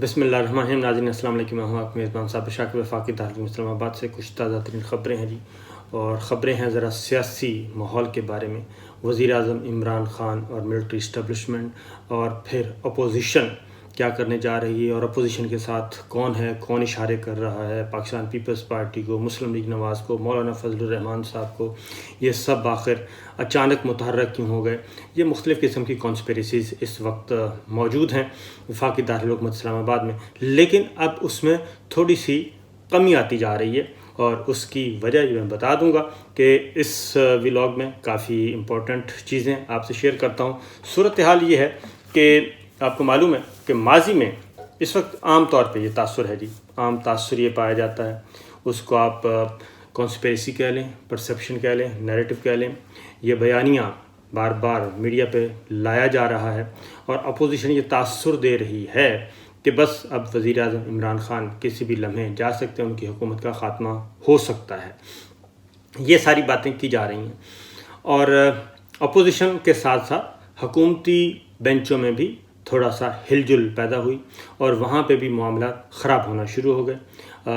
بسم اللہ الرحمن الرحیم۔ ناظرین السلام علیکم، میں ہوں آپ میزبان صاحب شاکر وفاقی دارالعلوم اسلام آباد سے۔ کچھ تازہ ترین خبریں ہیں اور خبریں ہیں ذرا سیاسی ماحول کے بارے میں۔ وزیر اعظم عمران خان اور ملٹری اسٹیبلشمنٹ اور پھر اپوزیشن کیا کرنے جا رہی ہے، اور اپوزیشن کے ساتھ کون ہے، کون اشارے کر رہا ہے، پاکستان پیپلز پارٹی کو، مسلم لیگ نواز کو، مولانا فضل الرحمان صاحب کو، یہ سب آخر اچانک متحرک کیوں ہو گئے۔ یہ مختلف قسم کی کانسپیریسیز اس وقت موجود ہیں وفاقی دارالحکومت اسلام آباد میں، لیکن اب اس میں تھوڑی سی کمی آتی جا رہی ہے، اور اس کی وجہ یہ میں بتا دوں گا کہ اس ولاگ میں کافی امپورٹنٹ چیزیں آپ سے شیئر کرتا ہوں۔ صورتحال یہ ہے کہ آپ کو معلوم ہے کہ ماضی میں اس وقت عام طور پہ یہ تاثر ہے عام تاثر یہ پایا جاتا ہے، اس کو آپ کانسپیریسی کہہ لیں، پرسیپشن کہہ لیں، نیریٹو کہہ لیں، یہ بیانیہ بار بار میڈیا پہ لایا جا رہا ہے، اور اپوزیشن یہ تاثر دے رہی ہے کہ بس اب وزیر اعظم عمران خان کسی بھی لمحے جا سکتے ہیں، ان کی حکومت کا خاتمہ ہو سکتا ہے۔ یہ ساری باتیں کی جا رہی ہیں، اور اپوزیشن کے ساتھ ساتھ حکومتی بینچوں میں بھی تھوڑا سا ہل جل پیدا ہوئی، اور وہاں پہ بھی معاملات خراب ہونا شروع ہو گئے۔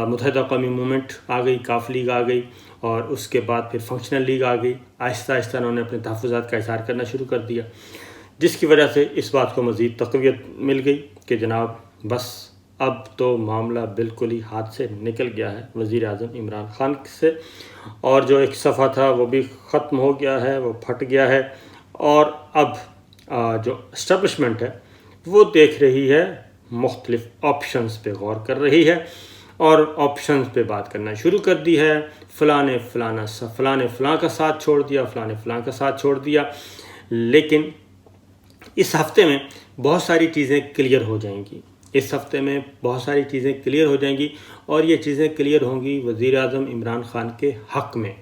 متحدہ قومی موومنٹ آ گئی، کاف لیگ آ گئی، اور اس کے بعد پھر فنکشنل لیگ آ گئی۔ آہستہ آہستہ انہوں نے اپنے تحفظات کا اظہار کرنا شروع کر دیا، جس کی وجہ سے اس بات کو مزید تقویت مل گئی کہ جناب بس اب تو معاملہ بالکل ہی ہاتھ سے نکل گیا ہے وزیر اعظم عمران خان سے، اور جو ایک صفحہ تھا وہ بھی ختم ہو گیا ہے، وہ پھٹ گیا ہے، اور اب جو اسٹیبلشمنٹ ہے وہ دیکھ رہی ہے، مختلف آپشنز پہ غور کر رہی ہے، اور آپشنز پہ بات کرنا شروع کر دی ہے۔ فلاں نے فلاں کا ساتھ چھوڑ دیا، فلاں نے فلاں کا ساتھ چھوڑ دیا، لیکن اس ہفتے میں بہت ساری چیزیں کلیئر ہو جائیں گی۔ اس ہفتے میں بہت ساری چیزیں کلیئر ہو جائیں گی، اور یہ چیزیں کلیئر ہوں گی وزیر اعظم عمران خان کے حق میں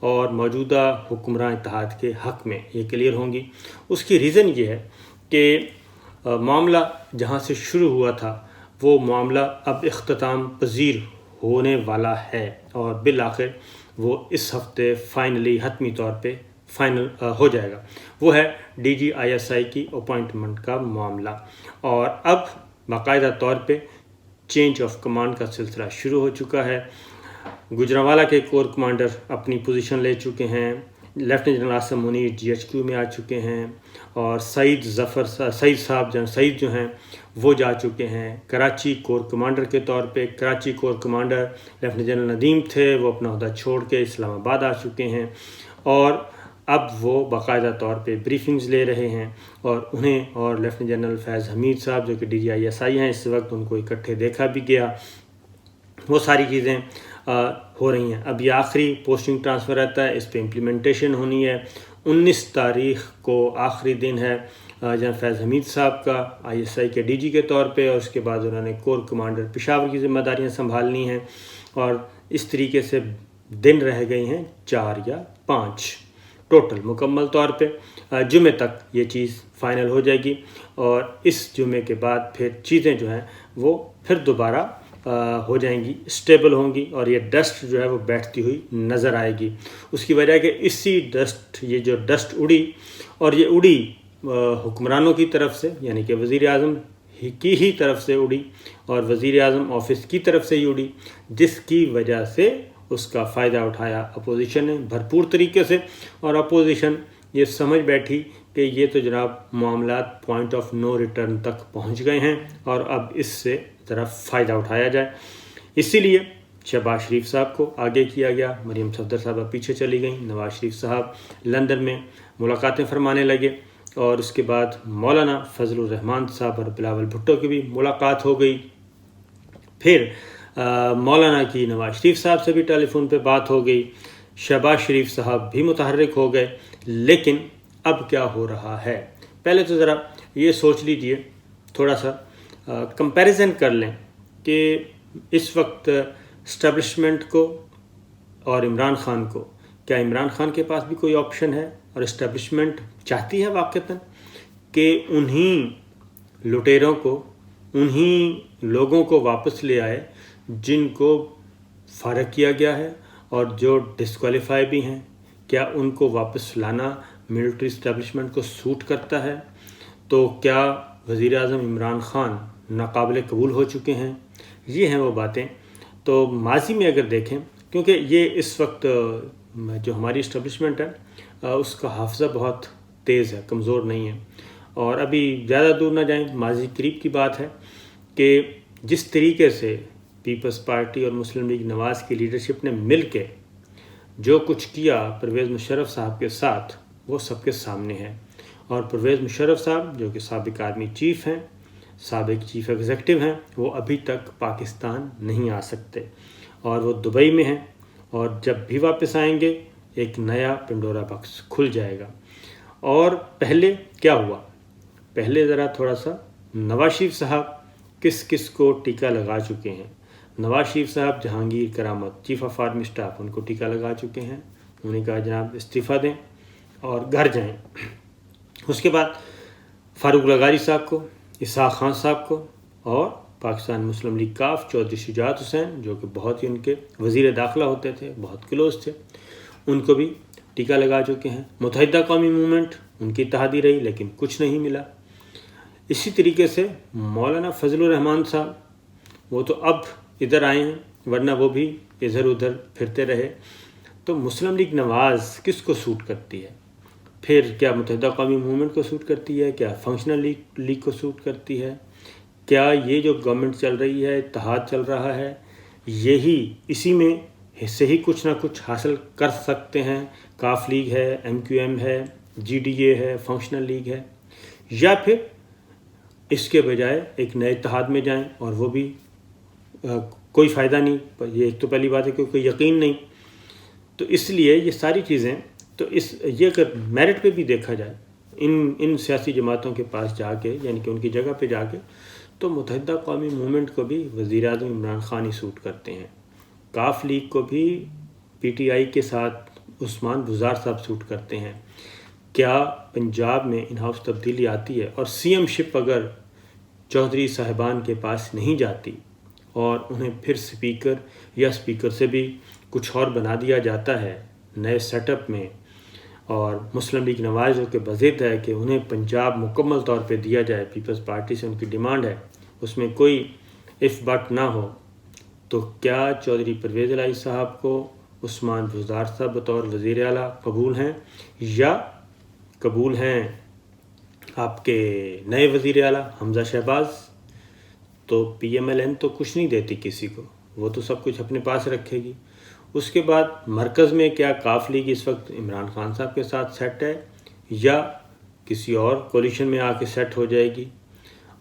اور موجودہ حکمراں اتحاد کے حق میں یہ کلیئر ہوں گی۔ اس کی ریزن یہ ہے کہ معاملہ جہاں سے شروع ہوا تھا وہ معاملہ اب اختتام پذیر ہونے والا ہے، اور بالآخر وہ اس ہفتے فائنلی حتمی طور پہ فائنل ہو جائے گا۔ وہ ہے D G I S I کی اپوائنٹمنٹ کا معاملہ، اور اب باقاعدہ طور پہ چینج آف کمانڈ کا سلسلہ شروع ہو چکا ہے۔ گجرانوالہ کے کور کمانڈر اپنی پوزیشن لے چکے ہیں، lieutenant general Asim Munir G H Q میں آ چکے ہیں، اور سعید جو ہیں وہ جا چکے ہیں کراچی کور کمانڈر کے طور پہ۔ Karachi corps commander lieutenant general Nadeem تھے، وہ اپنا عہدہ چھوڑ کے اسلام آباد آ چکے ہیں، اور اب وہ باقاعدہ طور پہ بریفنگز لے رہے ہیں، اور انہیں اور لیفٹیننٹ جنرل فیض حمید صاحب جو کہ D G I S I ہیں اس وقت، ان کو اکٹھے دیکھا بھی گیا۔ وہ ساری چیزیں ہو رہی ہیں۔ اب یہ آخری پوسٹنگ ٹرانسفر رہتا ہے، اس پہ امپلیمنٹیشن ہونی ہے۔ 19 تاریخ کو آخری دن ہے جنرل فیض حمید صاحب کا آئی ایس آئی کے ڈی جی کے طور پہ، اور اس کے بعد انہوں نے کور کمانڈر پشاور کی ذمہ داریاں سنبھالنی ہیں، اور اس طریقے سے دن رہ گئی ہیں 4 یا 5 ٹوٹل مکمل طور پہ۔ جمعے تک یہ چیز فائنل ہو جائے گی، اور اس جمعے کے بعد پھر چیزیں جو ہیں وہ پھر دوبارہ ہو جائیں گی، اسٹیبل ہوں گی، اور یہ ڈسٹ جو ہے وہ بیٹھتی ہوئی نظر آئے گی۔ اس کی وجہ ہے کہ یہ جو ڈسٹ اڑی، اور یہ اڑی حکمرانوں کی طرف سے، یعنی کہ وزیر اعظم کی ہی طرف سے اڑی، اور وزیر اعظم آفس کی طرف سے ہی اڑی، جس کی وجہ سے اس کا فائدہ اٹھایا اپوزیشن نے بھرپور طریقے سے، اور اپوزیشن یہ سمجھ بیٹھی کہ یہ تو جناب معاملات پوائنٹ آف نو ریٹرن تک پہنچ گئے ہیں، اور اب اس سے ذرا فائدہ اٹھایا جائے۔ اسی لیے شہباز شریف صاحب کو آگے کیا گیا، مریم صفدر صاحبہ پیچھے چلی گئیں، نواز شریف صاحب لندن میں ملاقاتیں فرمانے لگے، اور اس کے بعد مولانا فضل الرحمان صاحب اور بلاول بھٹو کی بھی ملاقات ہو گئی۔ پھر مولانا کی نواز شریف صاحب سے بھی ٹیلی فون پہ بات ہو گئی، شہباز شریف صاحب بھی متحرک ہو گئے۔ لیکن اب کیا ہو رہا ہے، پہلے تو ذرا یہ سوچ لیجئے، تھوڑا سا کمپیریزن کر لیں کہ اس وقت اسٹیبلشمنٹ کو اور عمران خان کو، کیا عمران خان کے پاس بھی کوئی آپشن ہے، اور اسٹیبلشمنٹ چاہتی ہے واقعتاً کہ انہی لٹیروں کو، انہی لوگوں کو واپس لے آئے جن کو فارغ کیا گیا ہے اور جو ڈسکوالیفائی بھی ہیں؟ کیا ان کو واپس لانا ملٹری اسٹیبلشمنٹ کو سوٹ کرتا ہے؟ تو کیا وزیر اعظم عمران خان ناقابل قبول ہو چکے ہیں. یہ ہیں وہ باتیں. تو ماضی میں اگر دیکھیں، کیونکہ یہ اس وقت جو ہماری اسٹیبلشمنٹ ہے اس کا حافظہ بہت تیز ہے، کمزور نہیں ہے. اور ابھی زیادہ دور نہ جائیں، ماضی قریب کی بات ہے کہ جس طریقے سے پیپلز پارٹی اور مسلم لیگ نواز کی لیڈرشپ نے مل کے جو کچھ کیا پرویز مشرف صاحب کے ساتھ، وہ سب کے سامنے ہے. اور پرویز مشرف صاحب جو کہ سابق آرمی چیف ہیں، سابق چیف ایگزیکٹو ہیں، وہ ابھی تک پاکستان نہیں آ سکتے اور وہ دبئی میں ہیں. اور جب بھی واپس آئیں گے ایک نیا پنڈورا باکس کھل جائے گا. اور پہلے کیا ہوا، پہلے ذرا تھوڑا سا نواز شریف صاحب کس کس کو ٹیکہ لگا چکے ہیں. نواز شریف صاحب جہانگیر کرامت چیف آف آرمی اسٹاف، ان کو ٹیکہ لگا چکے ہیں. انہوں نے کہا جناب استعفیٰ دیں اور گھر جائیں. اس کے بعد فاروق لغاری صاحب کو، اسحاق خان صاحب کو، اور پاکستان مسلم لیگ کاف چودھری شجاعت حسین جو کہ بہت ہی ان کے وزیر داخلہ ہوتے تھے، بہت کلوز تھے، ان کو بھی ٹیکہ لگا چکے ہیں. متحدہ قومی موومنٹ ان کی اتحادی رہی لیکن کچھ نہیں ملا. اسی طریقے سے مولانا فضل الرحمان صاحب، وہ تو اب ادھر آئے ہیں، ورنہ وہ بھی ادھر ادھر پھرتے رہے. تو مسلم لیگ نواز کس کو سوٹ کرتی ہے؟ پھر کیا متحدہ قومی موومنٹ کو سوٹ کرتی ہے؟ کیا فنکشنل لیگ کو سوٹ کرتی ہے؟ کیا یہ جو گورنمنٹ چل رہی ہے، اتحاد چل رہا ہے، یہی اسی میں سے ہی کچھ نہ کچھ حاصل کر سکتے ہیں؟ کاف لیگ ہے، ایم کیو ایم ہے، جی ڈی اے ہے، فنکشنل لیگ ہے، یا پھر اس کے بجائے ایک نئے اتحاد میں جائیں اور وہ بھی کوئی فائدہ نہیں. یہ ایک تو پہلی بات ہے کہ کوئی یقین نہیں. تو اس لیے یہ ساری چیزیں، تو یہ اگر میرٹ پہ بھی دیکھا جائے ان سیاسی جماعتوں کے پاس جا کے، یعنی کہ ان کی جگہ پہ جا کے، تو متحدہ قومی موومنٹ کو بھی وزیر اعظم عمران خان ہی سوٹ کرتے ہیں. کاف لیگ کو بھی پی ٹی آئی کے ساتھ عثمان بزار صاحب سوٹ کرتے ہیں. کیا پنجاب میں ان ہاؤس تبدیلی آتی ہے اور سی ایم شپ اگر چودھری صاحبان کے پاس نہیں جاتی اور انہیں پھر اسپیکر یا اسپیکر سے بھی کچھ اور بنا دیا جاتا ہے نئے سیٹ اپ میں، اور مسلم لیگ نواز جو کہ بضد ہے کہ انہیں پنجاب مکمل طور پہ دیا جائے، پیپلز پارٹی سے ان کی ڈیمانڈ ہے، اس میں کوئی اف بٹ نہ ہو، تو کیا چودھری پرویز الہی صاحب کو عثمان بزدار صاحب بطور وزیر اعلیٰ قبول ہیں، یا قبول ہیں آپ کے نئے وزیر اعلیٰ حمزہ شہباز؟ تو پی ایم ایل این تو کچھ نہیں دیتی کسی کو، وہ تو سب کچھ اپنے پاس رکھے گی. اس کے بعد مرکز میں کیا کاف لیگ اس وقت عمران خان صاحب کے ساتھ سیٹ ہے یا کسی اور کولیشن میں آ کے سیٹ ہو جائے گی؟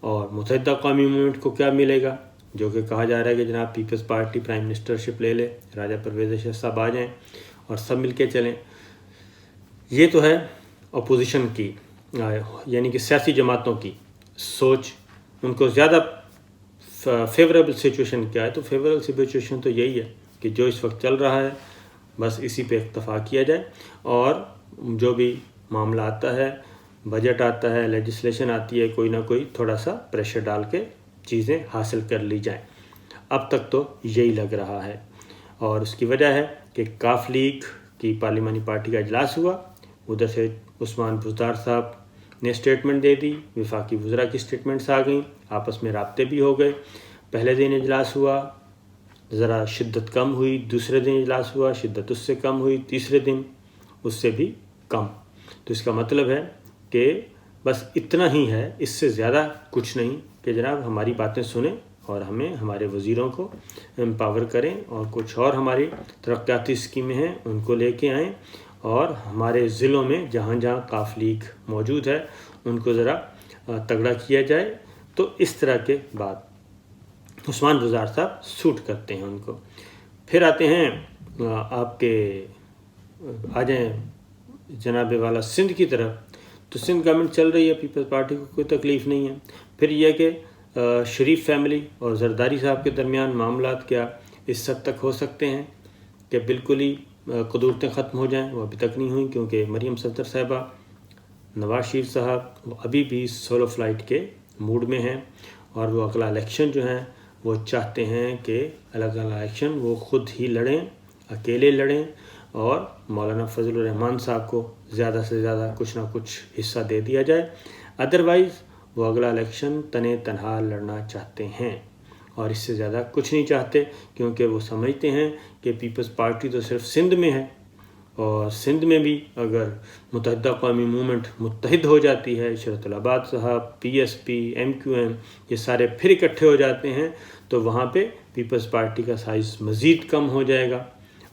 اور متحدہ قومی موومنٹ کو کیا ملے گا، جو کہ کہا جا رہا ہے کہ جناب پیپلز پارٹی پرائم منسٹرشپ لے لے، راجہ پرویز اشرف صاحب آ جائیں اور سب مل کے چلیں. یہ تو ہے اپوزیشن کی، یعنی کہ سیاسی جماعتوں کی سوچ. ان کو زیادہ فیوریبل سچویشن کیا ہے؟ تو فیوریبل سچویشن تو یہی ہے کہ جو اس وقت چل رہا ہے بس اسی پہ اکتفا کیا جائے، اور جو بھی معاملہ آتا ہے، بجٹ آتا ہے، لیجسلیشن آتی ہے، کوئی نہ کوئی تھوڑا سا پریشر ڈال کے چیزیں حاصل کر لی جائیں. اب تک تو یہی لگ رہا ہے. اور اس کی وجہ ہے کہ کاف لیگ کی پارلیمانی پارٹی کا اجلاس ہوا، ادھر سے عثمان بزدار صاحب نے اسٹیٹمنٹ دے دی، وفاقی وزراء کی اسٹیٹمنٹس آ گئیں، آپس میں رابطے بھی ہو گئے. پہلے دن اجلاس ہوا، ذرا شدت کم ہوئی، دوسرے دن اجلاس ہوا، شدت اس سے کم ہوئی، تیسرے دن اس سے بھی کم. تو اس کا مطلب ہے کہ بس اتنا ہی ہے، اس سے زیادہ کچھ نہیں کہ جناب ہماری باتیں سنیں اور ہمیں ہمارے وزیروں کو امپاور کریں، اور کچھ اور ہماری ترقیاتی اسکیمیں ہیں ان کو لے کے آئیں، اور ہمارے ضلعوں میں جہاں جہاں کاف لیگ موجود ہے ان کو ذرا تگڑا کیا جائے. تو اس طرح کے بات عثمان بزدار صاحب سوٹ کرتے ہیں ان کو. پھر آتے ہیں آپ کے، آ جائیں جناب والا سندھ کی طرف. تو سندھ گورنمنٹ چل رہی ہے، پیپلز پارٹی کو کوئی تکلیف نہیں ہے. پھر یہ کہ شریف فیملی اور زرداری صاحب کے درمیان معاملات کیا اس حد تک ہو سکتے ہیں کہ بالکل ہی قدورتیں ختم ہو جائیں؟ وہ ابھی تک نہیں ہوئیں، کیونکہ مریم صفدر صاحبہ، نواز شریف صاحب وہ ابھی بھی سولو فلائٹ کے موڈ میں ہیں، اور وہ اگلا الیکشن جو ہیں وہ چاہتے ہیں کہ اگلا الیکشن وہ خود ہی لڑیں، اکیلے لڑیں، اور مولانا فضل الرحمان صاحب کو زیادہ سے زیادہ کچھ نہ کچھ حصہ دے دیا جائے. ادروائز وہ اگلا الیکشن تنے تنہا لڑنا چاہتے ہیں اور اس سے زیادہ کچھ نہیں چاہتے، کیونکہ وہ سمجھتے ہیں کہ پیپلز پارٹی تو صرف سندھ میں ہے، اور سندھ میں بھی اگر متحدہ قومی موومنٹ متحد ہو جاتی ہے، اشرت العباد صاحب، P S P, M Q M, یہ سارے پھر اکٹھے ہو جاتے ہیں، تو وہاں پہ پیپلز پارٹی کا سائز مزید کم ہو جائے گا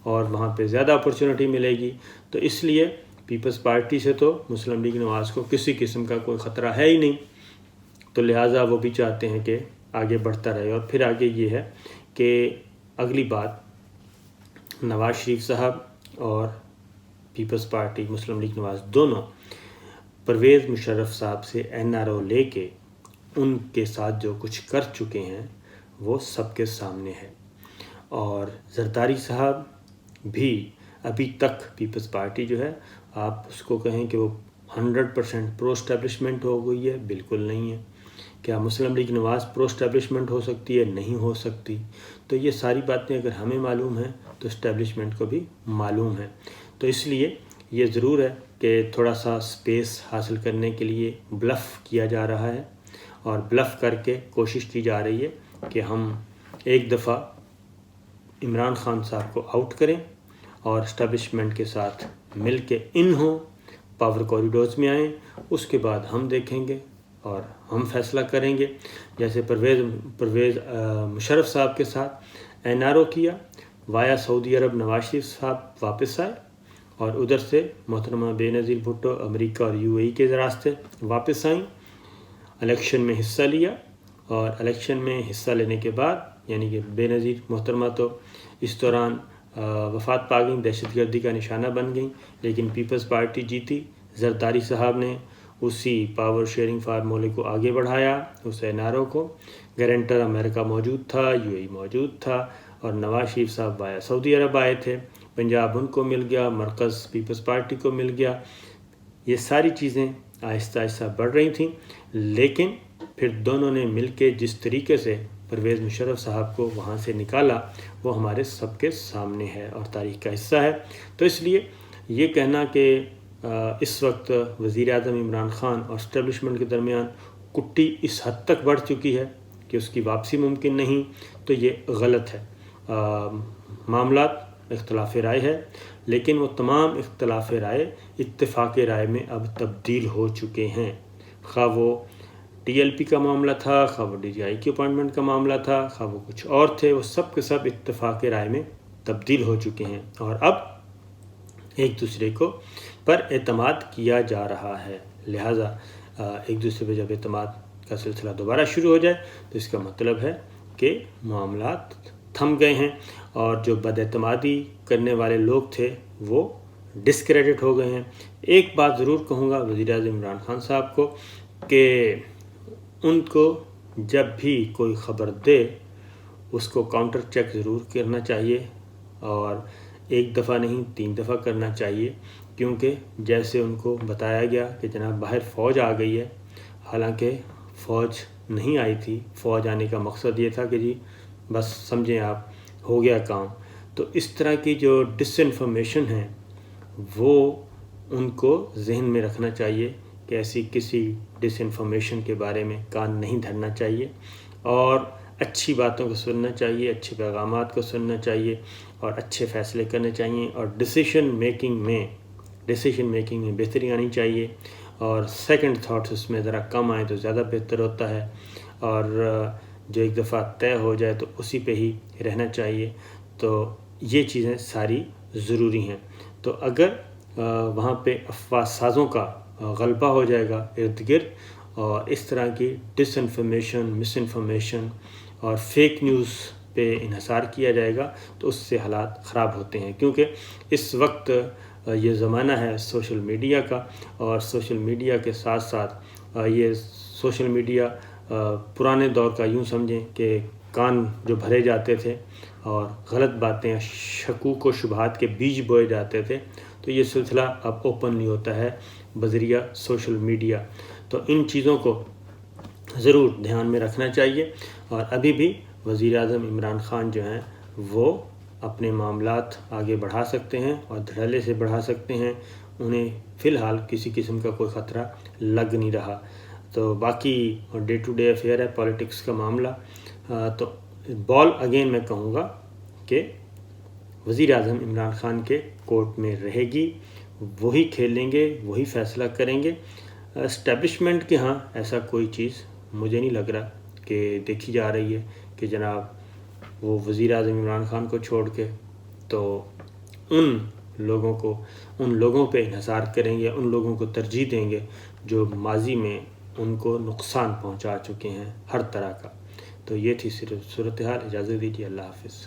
اور وہاں پہ زیادہ اپرچونٹی ملے گی۔ تو اس لیے پیپلز پارٹی سے تو مسلم لیگ نواز کو کسی قسم کا کوئی خطرہ ہے ہی نہیں، تو لہٰذا وہ بھی چاہتے ہیں کہ آگے بڑھتا رہے۔ اور پھر آگے یہ ہے کہ اگلی بات، نواز شریف صاحب اور پیپلز پارٹی مسلم لیگ نواز دونوں پرویز مشرف صاحب سے این آر او لے کے ان کے ساتھ جو کچھ کر چکے ہیں وہ سب کے سامنے ہے، اور زرداری صاحب بھی ابھی تک پیپلز پارٹی جو ہے، آپ اس کو کہیں کہ وہ 100% پرو اسٹیبلشمنٹ ہو گئی ہے، بالکل نہیں ہے۔ کیا مسلم لیگ نواز پرو اسٹیبلشمنٹ ہو سکتی ہے؟ نہیں ہو سکتی۔ تو یہ ساری باتیں اگر ہمیں معلوم ہیں تو اسٹیبلشمنٹ کو بھی معلوم ہے۔ تو اس لیے یہ ضرور ہے کہ تھوڑا سا سپیس حاصل کرنے کے لیے بلف کیا جا رہا ہے، اور بلف کر کے کوشش کی جا رہی ہے کہ ہم ایک دفعہ عمران خان صاحب کو آؤٹ کریں اور اسٹیبلشمنٹ کے ساتھ مل کے ان ہوں، پاور کوریڈورز میں آئیں، اس کے بعد ہم دیکھیں گے اور ہم فیصلہ کریں گے۔ جیسے پرویز مشرف صاحب کے ساتھ این آر او کیا، وایا سعودی عرب نواز شریف صاحب واپس آئے، اور ادھر سے محترمہ بے نظیر بھٹو امریکہ اور یو اے ای کے راستے واپس آئیں، الیکشن میں حصہ لیا، اور الیکشن میں حصہ لینے کے بعد یعنی کہ بے نظیر محترمہ تو اس دوران وفات پا گئیں، دہشت گردی کا نشانہ بن گئیں، لیکن پیپلز پارٹی جیتی۔ زرداری صاحب نے اسی پاور شیئرنگ فارمولے کو آگے بڑھایا، اس این آر او کو، گارنٹر امریکہ موجود تھا، یو اے ای موجود تھا، اور نواز شریف صاحب وایا سعودی عرب آئے تھے، پنجاب ان کو مل گیا، مرکز پیپلز پارٹی کو مل گیا۔ یہ ساری چیزیں آہستہ آہستہ بڑھ رہی تھیں، لیکن پھر دونوں نے مل کے جس طریقے سے پرویز مشرف صاحب کو وہاں سے نکالا وہ ہمارے سب کے سامنے ہے اور تاریخ کا حصہ ہے۔ تو اس لیے یہ کہنا کہ اس وقت وزیر اعظم عمران خان اور اسٹیبلشمنٹ کے درمیان کٹی اس حد تک بڑھ چکی ہے کہ اس کی واپسی ممکن نہیں، تو یہ غلط ہے۔ معاملات اختلاف رائے ہے، لیکن وہ تمام اختلاف رائے اتفاق رائے میں اب تبدیل ہو چکے ہیں، خواہ وہ ٹی ایل پی کا معاملہ تھا، خواہ وہ ڈی جی آئی کی اپائنٹمنٹ کا معاملہ تھا، خواہ وہ کچھ اور تھے، وہ سب کے سب اتفاق رائے میں تبدیل ہو چکے ہیں، اور اب ایک دوسرے کو پر اعتماد کیا جا رہا ہے۔ لہٰذا ایک دوسرے پہ جب اعتماد کا سلسلہ دوبارہ شروع ہو جائے تو اس کا مطلب ہے کہ معاملات تھم گئے ہیں، اور جو بد اعتمادی کرنے والے لوگ تھے وہ ڈسکریڈٹ ہو گئے ہیں۔ ایک بات ضرور کہوں گا وزیر اعظم عمران خان صاحب کو کہ ان کو جب بھی کوئی خبر دے اس کو کاؤنٹر چیک ضرور کرنا چاہیے، اور ایک دفعہ نہیں 3 دفعہ کرنا چاہیے، کیونکہ جیسے ان کو بتایا گیا کہ جناب باہر فوج آ گئی ہے، حالانکہ فوج نہیں آئی تھی، فوج آنے کا مقصد یہ تھا کہ جی بس سمجھیں آپ ہو گیا کام۔ تو اس طرح کی جو ڈس انفارمیشن ہے وہ ان کو ذہن میں رکھنا چاہیے کہ ایسی کسی ڈس انفارمیشن کے بارے میں کان نہیں دھرنا چاہیے، اور اچھی باتوں کو سننا چاہیے، اچھے پیغامات کو سننا چاہیے، اور اچھے فیصلے کرنے چاہیے، اور ڈیسیشن میکنگ میں بہتری آنی چاہیے، اور سیکنڈ تھاٹس اس میں ذرا کم آئیں تو زیادہ بہتر ہوتا ہے، اور جو ایک دفعہ طے ہو جائے تو اسی پہ ہی رہنا چاہیے۔ تو یہ چیزیں ساری ضروری ہیں۔ تو اگر وہاں پہ افواہ سازوں کا غلبہ ہو جائے گا ارد گرد، اور اس طرح کی ڈس انفارمیشن، مس انفارمیشن اور فیک نیوز پہ انحصار کیا جائے گا تو اس سے حالات خراب ہوتے ہیں، کیونکہ اس وقت یہ زمانہ ہے سوشل میڈیا کا، اور سوشل میڈیا کے ساتھ ساتھ یہ سوشل میڈیا پرانے دور کا یوں سمجھیں کہ کان جو بھرے جاتے تھے اور غلط باتیں، شکوک و شبہات کے بیج بوئے جاتے تھے، تو یہ سلسلہ اب اوپنلی ہوتا ہے بذریعہ سوشل میڈیا۔ تو ان چیزوں کو ضرور دھیان میں رکھنا چاہیے، اور ابھی بھی وزیر اعظم عمران خان جو ہیں وہ اپنے معاملات آگے بڑھا سکتے ہیں اور دھڑلے سے بڑھا سکتے ہیں، انہیں فی الحال کسی قسم کا کوئی خطرہ لگ نہیں رہا۔ تو باقی ڈے ٹو ڈے افیئر ہے پالیٹکس کا معاملہ. تو بال اگین میں کہوں گا کہ وزیر اعظم عمران خان کے کورٹ میں رہے گی، وہی کھیلیں گے، وہی فیصلہ کریں گے. اسٹیبلشمنٹ کے ہاں ایسا کوئی چیز مجھے نہیں لگ رہا کہ دیکھی جا رہی ہے کہ جناب وہ وزیر اعظم عمران خان کو چھوڑ کے تو ان لوگوں پہ انحصار کریں گے، ان لوگوں کو ترجیح دیں گے جو ماضی میں ان کو نقصان پہنچا چکے ہیں ہر طرح کا. تو یہ تھی صرف صورتحال. اجازت دیجیے. اللہ حافظ.